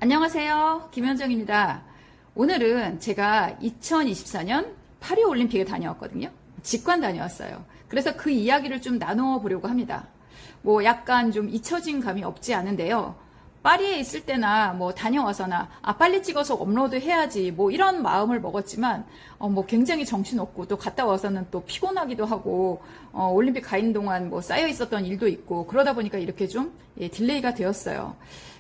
안녕하세요. 김현정입니다. 오늘은 제가 2024년 파리 올림픽에 다녀왔거든요. 직관 다녀왔어요. 그래서 그 이야기를 좀 나누어 보려고 합니다. 약간 좀 잊혀진 감이 없지 않은데요. 파리에 있을 때나 다녀와서나 빨리 찍어서 업로드 해야지 이런 마음을 먹었지만 굉장히 정신없고 또 갔다 와서는 또 피곤하기도 하고 올림픽 가 있는 동안 쌓여 있었던 일도 있고 그러다 보니까 이렇게 좀 딜레이가 되었어요.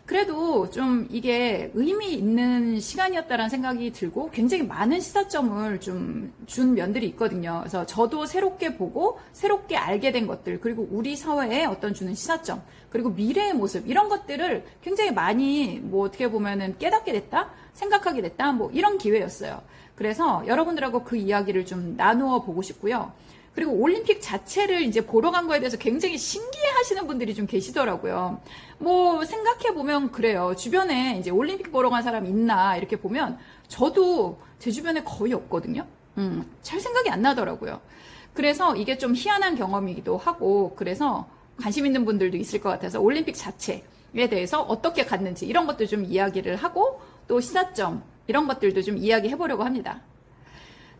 그래도 좀 이게 의미 있는 시간이었다라는 생각이 들고 굉장히 많은 시사점을 좀 준 면들이 있거든요. 그래서 저도 새롭게 보고 새롭게 알게 된 것들, 그리고 우리 사회에 어떤 주는 시사점, 그리고 미래의 모습, 이런 것들을 굉장히 많이 어떻게 보면은 깨닫게 됐다, 생각하게 됐다, 이런 기회였어요. 그래서 여러분들하고 그 이야기를 좀 나누어 보고 싶고요. 그리고 올림픽 자체를 이제 보러 간 거에 대해서 굉장히 신기해 하시는 분들이 좀 계시더라고요. 생각해보면 그래요. 주변에 이제 올림픽 보러 간 사람 있나 이렇게 보면 저도 제 주변에 거의 없거든요. 잘 생각이 안 나더라고요. 그래서 이게 좀 희한한 경험이기도 하고, 그래서 관심 있는 분들도 있을 것 같아서 올림픽 자체에 대해서 어떻게 갔는지 이런 것도 좀 이야기를 하고, 또 시사점 이런 것들도 좀 이야기해 보려고 합니다.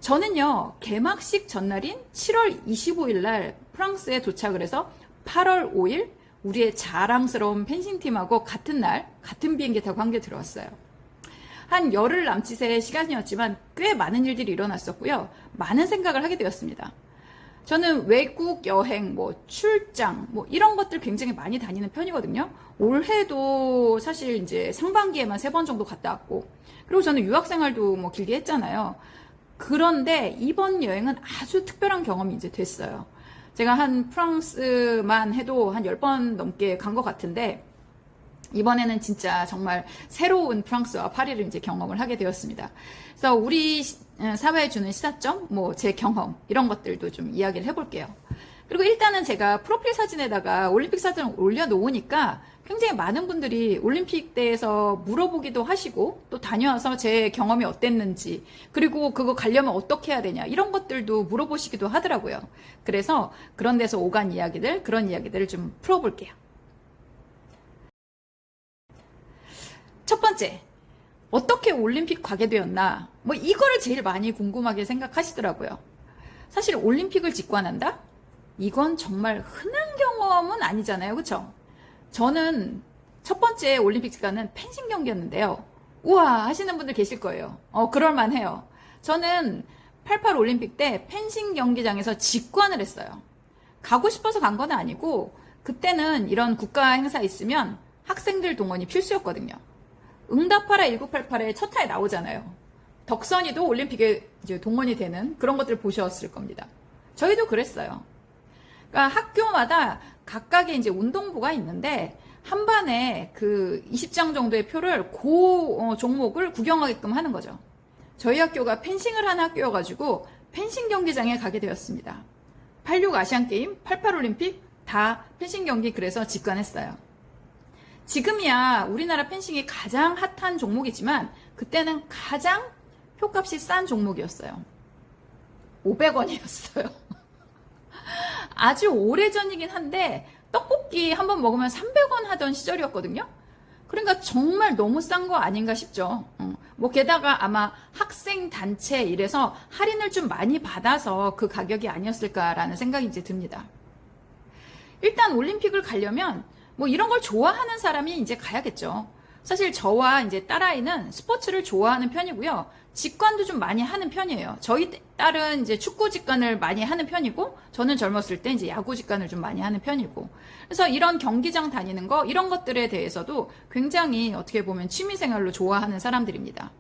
저는요, 개막식 전날인 7월 25일 날 프랑스에 도착을 해서 8월 5일 우리의 자랑스러운 펜싱팀하고 같은 날 같은 비행기 타고 한국에 들어왔어요. 한 열흘 남짓의 시간이었지만 꽤 많은 일들이 일어났었고요. 많은 생각을 하게 되었습니다. 저는 외국 여행, 출장, 이런 것들 굉장히 많이 다니는 편이거든요. 올해도 사실 이제 상반기에만 3번 정도 갔다 왔고, 그리고 저는 유학생활도 길게 했잖아요. 그런데 이번 여행은 아주 특별한 경험이 이제 됐어요. 제가 한 프랑스만 해도 한 10번 넘게 간 것 같은데, 이번에는 진짜 정말 새로운 프랑스와 파리를 이제 경험을 하게 되었습니다. 그래서 우리 사회에 주는 시사점, 제 경험, 이런 것들도 좀 이야기를 해볼게요. 그리고 일단은 제가 프로필 사진에다가 올림픽 사진을 올려놓으니까 굉장히 많은 분들이 올림픽 때에서 물어보기도 하시고, 또 다녀와서 제 경험이 어땠는지, 그리고 그거 가려면 어떻게 해야 되냐, 이런 것들도 물어보시기도 하더라고요. 그래서 그런 데서 오간 이야기들, 그런 이야기들을 좀 풀어볼게요. 첫 번째, 어떻게 올림픽 가게 되었나? 이거를 제일 많이 궁금하게 생각하시더라고요. 사실 올림픽을 직관한다? 이건 정말 흔한 경험은 아니잖아요. 그쵸? 저는 첫 번째 올림픽 직관은 펜싱 경기였는데요. 우와 하시는 분들 계실 거예요. 그럴만해요. 저는 88 올림픽 때 펜싱 경기장에서 직관을 했어요. 가고 싶어서 간 건 아니고, 그때는 이런 국가 행사 있으면 학생들 동원이 필수였거든요. 응답하라 1988에 첫 타에 나오잖아요. 덕선이도 올림픽에 이제 동원이 되는 그런 것들을 보셨을 겁니다. 저희도 그랬어요. 그러니까 학교마다 각각의 이제 운동부가 있는데, 한 반에 그 20장 정도의 표를 종목을 구경하게끔 하는 거죠. 저희 학교가 펜싱을 하는 학교여가지고 펜싱 경기장에 가게 되었습니다. 86 아시안게임, 88 올림픽 다 펜싱 경기 그래서 직관했어요. 지금이야 우리나라 펜싱이 가장 핫한 종목이지만 그때는 가장 표값이 싼 종목이었어요. 500원이었어요. 아주 오래전이긴 한데 떡볶이 한번 먹으면 300원 하던 시절이었거든요. 그러니까 정말 너무 싼 거 아닌가 싶죠. 게다가 아마 학생 단체 이래서 할인을 좀 많이 받아서 그 가격이 아니었을까라는 생각이 이제 듭니다. 일단 올림픽을 가려면 이런 걸 좋아하는 사람이 이제 가야겠죠. 사실 저와 이제 딸아이는 스포츠를 좋아하는 편이고요. 직관도 좀 많이 하는 편이에요. 저희 딸은 이제 축구 직관을 많이 하는 편이고, 저는 젊었을 때 이제 야구 직관을 좀 많이 하는 편이고. 그래서 이런 경기장 다니는 거, 이런 것들에 대해서도 굉장히 어떻게 보면 취미생활로 좋아하는 사람들입니다.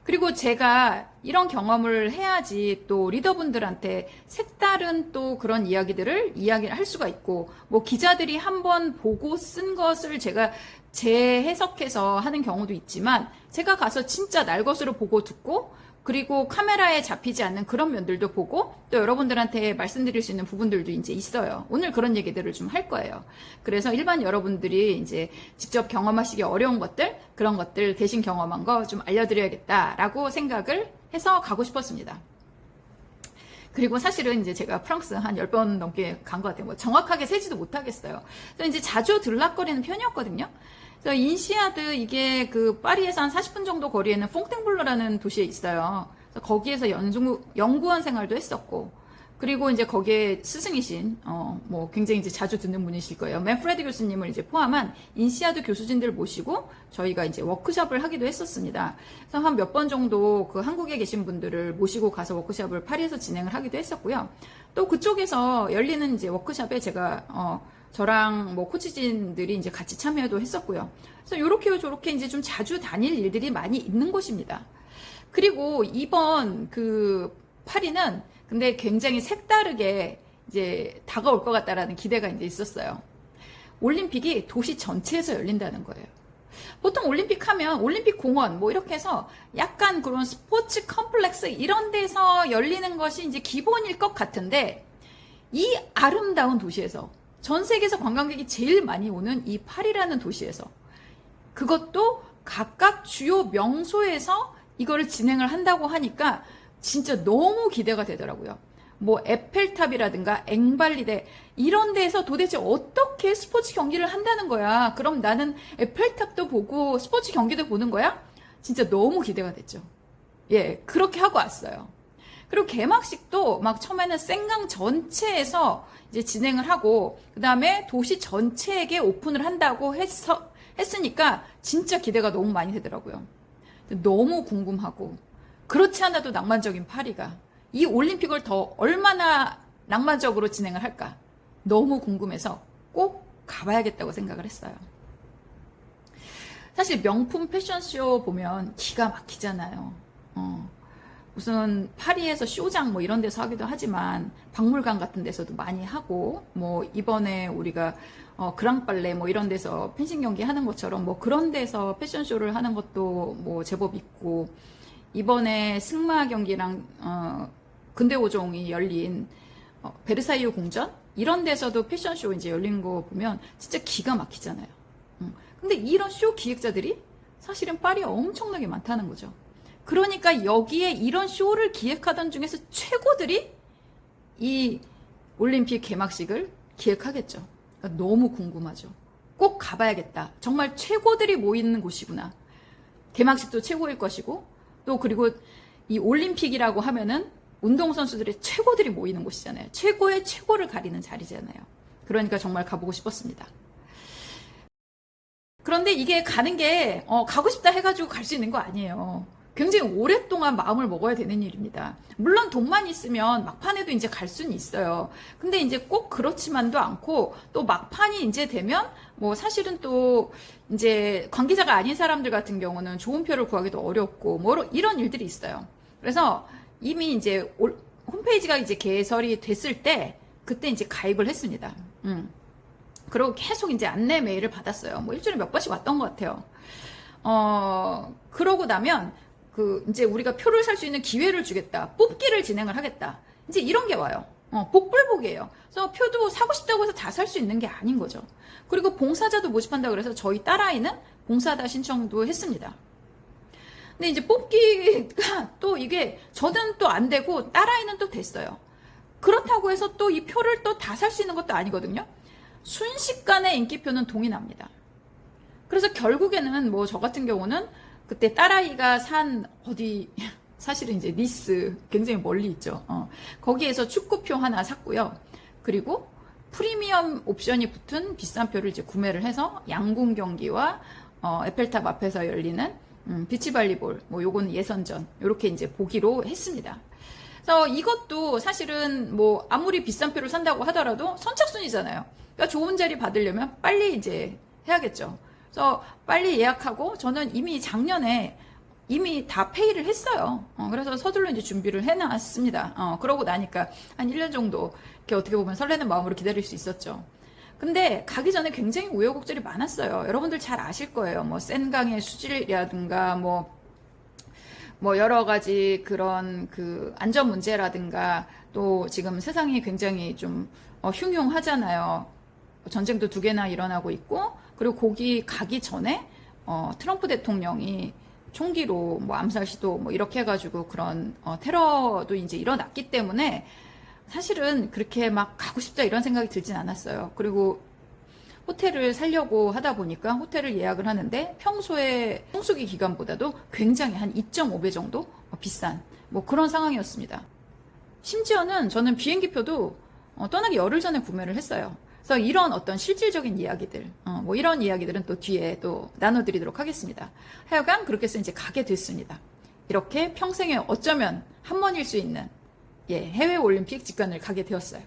그리고 제가 이런 경험을 해야지 또 리더분들한테 색다른 또 그런 이야기들을 이야기를 할 수가 있고, 기자들이 한번 보고 쓴 것을 제가 재해석해서 하는 경우도 있지만, 제가 가서 진짜 날 것으로 보고 듣고, 그리고 카메라에 잡히지 않는 그런 면들도 보고, 또 여러분들한테 말씀드릴 수 있는 부분들도 이제 있어요. 오늘 그런 얘기들을 좀 할 거예요. 그래서 일반 여러분들이 이제 직접 경험하시기 어려운 것들, 그런 것들 대신 경험한 거 좀 알려드려야겠다라고 생각을 해서 가고 싶었습니다. 그리고 사실은 이제 제가 프랑스 한 10번 넘게 간 것 같아요. 정확하게 세지도 못하겠어요. 이제 자주 들락거리는 편이었거든요. 그래서 인시아드 이게 그 파리에서 한 40분 정도 거리에는 퐁땡블러라는 도시에 있어요. 그래서 거기에서 연구원 생활도 했었고, 그리고 이제 거기에 스승이신 뭐 굉장히 이제 자주 듣는 분이실 거예요. 맨프레드 교수님을 이제 포함한 인시아드 교수진들 모시고 저희가 이제 워크숍을 하기도 했었습니다. 그래서 한 몇 번 정도 그 한국에 계신 분들을 모시고 가서 워크숍을 파리에서 진행을 하기도 했었고요. 또 그쪽에서 열리는 이제 워크숍에 제가 저랑 뭐 코치진들이 이제 같이 참여도 했었고요. 그래서 요렇게 저렇게 이제 좀 자주 다닐 일들이 많이 있는 곳입니다. 그리고 이번 그 파리는 근데 굉장히 색다르게 이제 다가올 것 같다라는 기대가 이제 있었어요. 올림픽이 도시 전체에서 열린다는 거예요. 보통 올림픽 하면 올림픽 공원 뭐 이렇게 해서 약간 그런 스포츠 컴플렉스 이런 데서 열리는 것이 이제 기본일 것 같은데 이 아름다운 도시에서 전 세계에서 관광객이 제일 많이 오는 이 파리라는 도시에서 그것도 각각 주요 명소에서 이거를 진행을 한다고 하니까 진짜 너무 기대가 되더라고요. 뭐 에펠탑이라든가 앵발리데 이런 데서 도대체 어떻게 스포츠 경기를 한다는 거야. 그럼 나는 에펠탑도 보고 스포츠 경기도 보는 거야? 진짜 너무 기대가 됐죠. 예, 그렇게 하고 왔어요. 그리고 개막식도 막 처음에는 생강 전체에서 이제 진행을 하고 그 다음에 도시 전체에게 오픈을 한다고 했으니까 진짜 기대가 너무 많이 되더라고요. 너무 궁금하고 그렇지 않아도 낭만적인 파리가 이 올림픽을 더 얼마나 낭만적으로 진행을 할까 너무 궁금해서 꼭 가봐야겠다고 생각을 했어요. 사실 명품 패션쇼 보면 기가 막히잖아요. 무슨 파리에서 쇼장 뭐 이런 데서 하기도 하지만 박물관 같은 데서도 많이 하고 뭐 이번에 우리가 그랑빨레 뭐 이런 데서 펜싱 경기 하는 것처럼 뭐 그런 데서 패션쇼를 하는 것도 뭐 제법 있고 이번에 승마 경기랑 근대오종이 열린 베르사유 궁전 이런 데서도 패션쇼 이제 열린 거 보면 진짜 기가 막히잖아요. 근데 이런 쇼 기획자들이 사실은 파리에 엄청나게 많다는 거죠. 그러니까 여기에 이런 쇼를 기획하던 중에서 최고들이 이 올림픽 개막식을 기획하겠죠. 그러니까 너무 궁금하죠. 꼭 가봐야겠다. 정말 최고들이 모이는 곳이구나. 개막식도 최고일 것이고 또 그리고 이 올림픽이라고 하면은 운동선수들의 최고들이 모이는 곳이잖아요. 최고의 최고를 가리는 자리잖아요. 그러니까 정말 가보고 싶었습니다. 그런데 이게 가는 게 가고 싶다 해가지고 갈 수 있는 거 아니에요. 굉장히 오랫동안 마음을 먹어야 되는 일입니다. 물론 돈만 있으면 막판에도 이제 갈 수는 있어요. 근데 이제 꼭 그렇지만도 않고 또 막판이 이제 되면 뭐 사실은 또 이제 관계자가 아닌 사람들 같은 경우는 좋은 표를 구하기도 어렵고 뭐 이런 일들이 있어요. 그래서 이미 이제 홈페이지가 이제 개설이 됐을 때 그때 이제 가입을 했습니다. 그리고 계속 이제 안내 메일을 받았어요. 뭐 일주일에 몇 번씩 왔던 것 같아요. 그러고 나면 이제 우리가 표를 살 수 있는 기회를 주겠다. 뽑기를 진행을 하겠다. 이제 이런 게 와요. 복불복이에요. 그래서 표도 사고 싶다고 해서 다 살 수 있는 게 아닌 거죠. 그리고 봉사자도 모집한다고 그래서 저희 딸아이는 봉사자 신청도 했습니다. 근데 이제 뽑기가 또 이게 저는 또 안 되고 딸아이는 또 됐어요. 그렇다고 해서 또 이 표를 또 다 살 수 있는 것도 아니거든요. 순식간에 인기표는 동이 납니다. 그래서 결국에는 뭐 저 같은 경우는 그때 딸아이가 산 어디 사실은 이제 니스 굉장히 멀리 있죠. 거기에서 축구표 하나 샀고요. 그리고 프리미엄 옵션이 붙은 비싼 표를 이제 구매를 해서 양궁 경기와 에펠탑 앞에서 열리는 비치발리볼 뭐 요거는 예선전 요렇게 이제 보기로 했습니다. 그래서 이것도 사실은 뭐 아무리 비싼 표를 산다고 하더라도 선착순이잖아요. 그러니까 좋은 자리 받으려면 빨리 이제 해야겠죠. 그래서 빨리 예약하고 저는 이미 작년에 이미 다 페이를 했어요. 그래서 서둘러 이제 준비를 해놨습니다. 그러고 나니까 한 1년 정도 이렇게 어떻게 보면 설레는 마음으로 기다릴 수 있었죠. 근데 가기 전에 굉장히 우여곡절이 많았어요. 여러분들 잘 아실 거예요. 뭐 센강의 수질이라든가 뭐 여러 가지 그런 그 안전 문제라든가 또 지금 세상이 굉장히 좀 흉흉하잖아요. 전쟁도 2개나 일어나고 있고 그리고 거기 가기 전에 트럼프 대통령이 총기로 뭐 암살 시도 뭐 이렇게 해가지고 그런 테러도 이제 일어났기 때문에 사실은 그렇게 막 가고 싶다 이런 생각이 들진 않았어요. 그리고 호텔을 살려고 하다 보니까 호텔을 예약을 하는데 평소에 성수기 기간보다도 굉장히 한 2.5배 정도 비싼 뭐 그런 상황이었습니다. 심지어는 저는 비행기표도 떠나기 열흘 전에 구매를 했어요. 그래서 이런 어떤 실질적인 이야기들, 뭐 이런 이야기들은 또 뒤에 또 나눠드리도록 하겠습니다. 하여간 그렇게 해서 이제 가게 됐습니다. 이렇게 평생에 어쩌면 한 번일 수 있는 해외 올림픽 직관을 가게 되었어요.